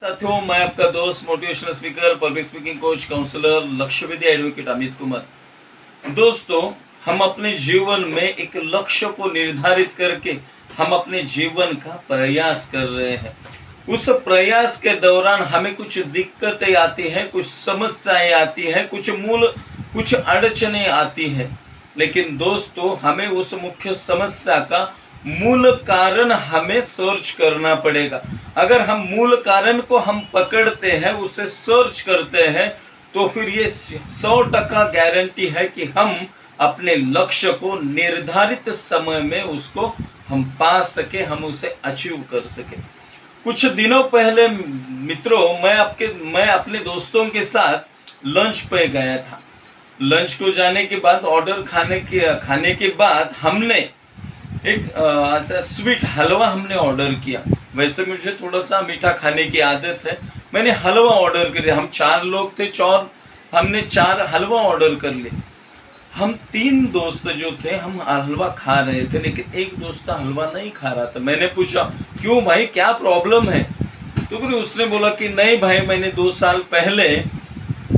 साथियों, मैं आपका दोस्त motivational speaker, public speaking coach, counsellor, लक्ष्यवेधी एडवोकेट अमित कुमार। दोस्तों, हम अपने जीवन में एक लक्ष्य को निर्धारित करके हम अपने जीवन का प्रयास कर रहे हैं। उस प्रयास के दौरान हमें कुछ दिक्कतें आती हैं, कुछ समस्याएं आती हैं, कुछ अड़चने आती हैं। लेकिन दोस्तों, हमें उस मुख्य समस्या का मूल कारण हमें सर्च करना पड़ेगा। अगर हम मूल कारण को हम पकड़ते हैं, उसे सर्च करते हैं, तो फिर ये 100% गारंटी है कि हम अपने लक्ष्य को निर्धारित समय में उसको हम पा सके, हम उसे अचीव कर सके। कुछ दिनों पहले मित्रों, मैं अपने दोस्तों के साथ लंच पे गया था। लंच को जाने के बाद, ऑर्डर खाने के बाद हमने एक ऐसा स्वीट हलवा हमने ऑर्डर किया। वैसे मुझे थोड़ा सा मीठा खाने की आदत है। मैंने हलवा ऑर्डर कर दिया। हम 4 लोग थे, हमने 4 हलवा ऑर्डर कर लिए। हम 3 दोस्त जो थे, हम हलवा खा रहे थे, लेकिन एक दोस्त हलवा नहीं खा रहा था। मैंने पूछा, क्यों भाई, क्या प्रॉब्लम है? तो फिर उसने बोला कि नहीं भाई, मैंने 2 साल पहले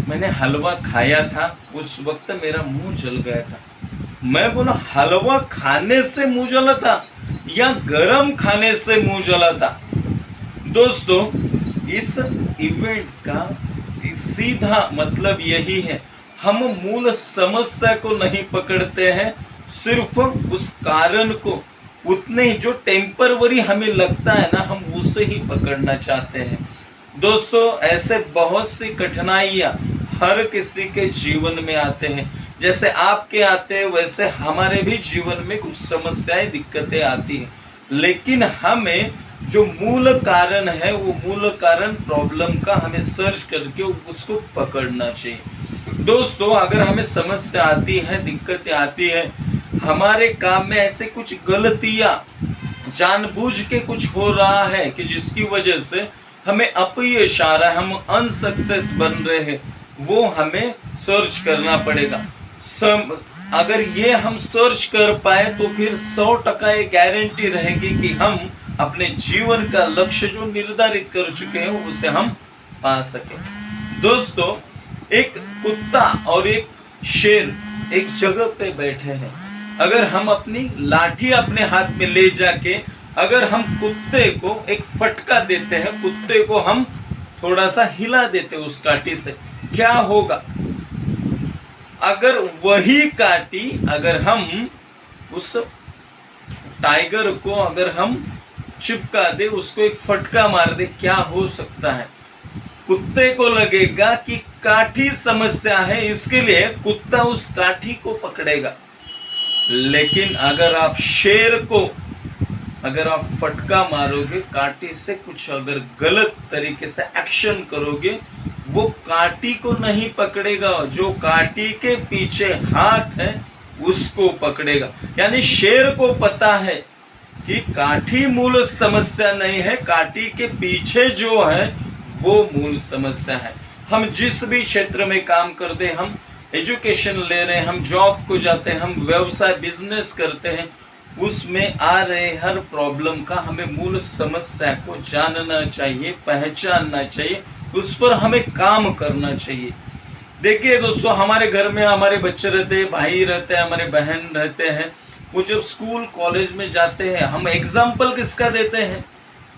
मैंने हलवा खाया था, उस वक्त मेरा मुंह जल गया था। मैं बोला, हलवा खाने से मुंह जला था या गरम खाने से मुंह जला था? दोस्तों, इस इवेंट का सीधा मतलब यही है, हम मूल समस्या को नहीं पकड़ते हैं, सिर्फ उस कारण को, उतने ही जो टेम्परवरी हमें लगता है ना, हम उसे ही पकड़ना चाहते हैं। दोस्तों, ऐसे बहुत सी कठिनाइयाँ हर किसी के जीवन में आते हैं। जैसे आपके आते हैं, वैसे हमारे भी जीवन में कुछ समस्याएं, दिक्कतें आती हैं। लेकिन हमें जो मूल कारण है, वो मूल कारण प्रॉब्लम का हमें सर्च करके उसको पकड़ना चाहिए। दोस्तों, अगर हमें समस्या आती है, दिक्कतें आती है, हमारे काम में ऐसे कुछ गलतियां जानबूझ के कुछ हो रहा है कि जिसकी वजह से हमें अपयश आ रहा है, हम अनसक्सेस बन रहे हैं, वो हमें सर्च करना पड़ेगा। अगर ये हम सर्च कर पाए तो फिर 100% ये गारंटी रहेगी कि हम अपने जीवन का लक्ष्य जो निर्धारित कर चुके हैं, उसे हम पा सके। दोस्तों, एक कुत्ता और एक शेर एक जगह पे बैठे हैं। अगर हम अपनी लाठी अपने हाथ में ले जाके अगर हम कुत्ते को एक फटका देते हैं, कुत्ते को हम थोड़ा सा हिला देते उस काठी से, क्या होगा? अगर वही काठी अगर हम उस टाइगर को अगर हम चिपका दे, उसको एक फटका मार दे, क्या हो सकता है? कुत्ते को लगेगा कि काठी समस्या है, इसके लिए कुत्ता उस काठी को पकड़ेगा। लेकिन अगर आप शेर को अगर आप फटका मारोगे, काठी से कुछ अगर गलत तरीके से एक्शन करोगे, वो काठी को नहीं पकड़ेगा, जो काठी के पीछे हाथ है उसको पकड़ेगा। यानी शेर को पता है कि काठी मूल समस्या नहीं है, काठी के पीछे जो है वो मूल समस्या है। हम जिस भी क्षेत्र में काम करते हैं, हम एजुकेशन ले रहे हैं, हम जॉब को जाते हैं, हम व्यवसाय बिजनेस करते हैं, उसमें आ रहे हर प्रॉब्लम का हमें मूल समस्या को जानना चाहिए, पहचानना चाहिए, उस पर हमें काम करना चाहिए। देखिए दोस्तों, हमारे घर में हमारे बच्चे रहते हैं, भाई रहते हैं, हमारे बहन रहते हैं। वो जब स्कूल कॉलेज में जाते हैं, हम एग्जाम्पल किसका देते हैं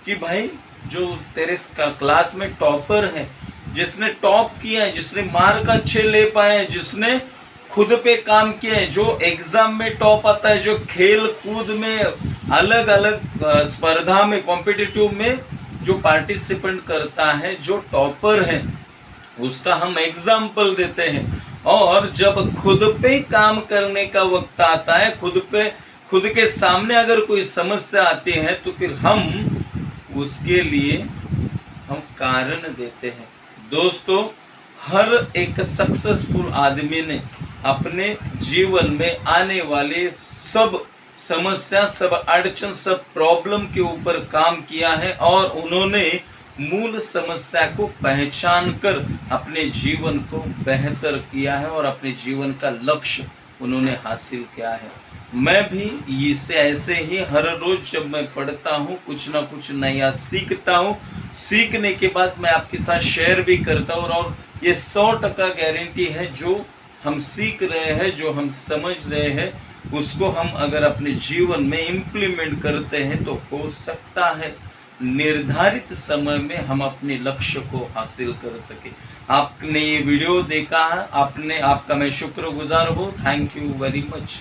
कि भाई जो तेरे क्लास में टॉपर है, जिसने टॉप किया है, जिसने मार्क अच्छे ले पाए, जिसने खुद पे काम किया है, जो एग्जाम में टॉप आता है, जो खेल कूद में अलग अलग स्पर्धा में, कॉम्पिटिटिव में जो पार्टिसिपेंट करता है, जो टॉपर है, उसका हम एग्जाम्पल देते हैं। और जब खुद पे काम करने का वक्त आता है, खुद के सामने अगर कोई समस्या आती है, तो फिर हम उसके लिए हम कारण देते हैं। दोस्तों, हर एक सक्सेसफुल आदमी ने अपने जीवन में आने वाले सब समस्या, सब अड़चन, सब प्रॉब्लम के ऊपर काम किया है, और उन्होंने मूल समस्या को पहचान कर अपने जीवन को बेहतर किया है और अपने जीवन का लक्ष्य उन्होंने हासिल किया है। मैं भी इसे ऐसे ही हर रोज जब मैं पढ़ता हूँ, कुछ ना कुछ नया सीखता हूँ, सीखने के बाद मैं आपके साथ शेयर भी करता हूँ, और ये 100% गारंटी है, जो हम सीख रहे हैं, जो हम समझ रहे हैं, उसको हम अगर अपने जीवन में इम्प्लीमेंट करते हैं तो हो सकता है निर्धारित समय में हम अपने लक्ष्य को हासिल कर सके। आपने ये वीडियो देखा है, आपका मैं शुक्रगुजार हूँ। Thank you very much.